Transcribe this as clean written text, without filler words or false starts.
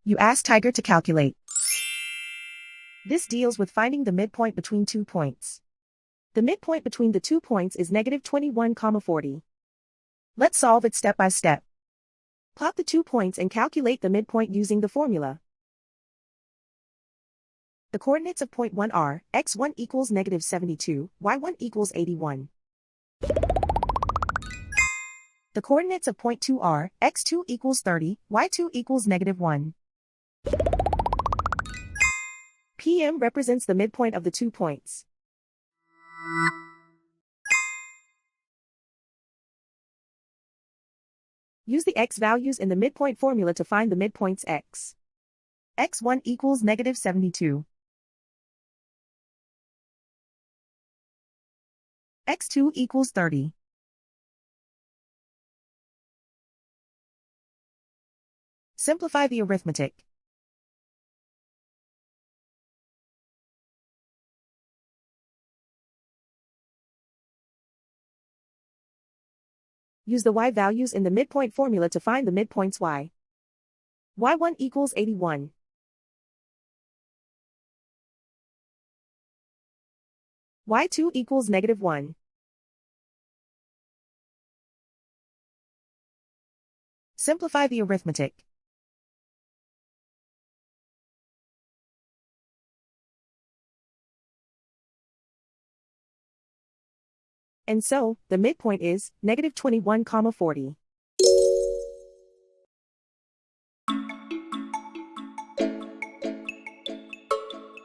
You ask Tiger to calculate. This deals with finding the midpoint between 2 points. The midpoint between the 2 points is negative 21,40. Let's solve it step by step. Plot the 2 points and calculate the midpoint using the formula. The coordinates of point 1 are, x1 equals negative 72, y1 equals 81. The coordinates of point 2 are, x2 equals 30, y2 equals negative 1. PM represents the midpoint of the 2 points. Use the x values in the midpoint formula to find the midpoints x. x1 equals negative 72. x2 equals 30. Simplify the arithmetic. Use the y values in the midpoint formula to find the midpoints y. y1 equals 81. y2 equals negative 1. Simplify the arithmetic. And so, the midpoint is negative 21,40.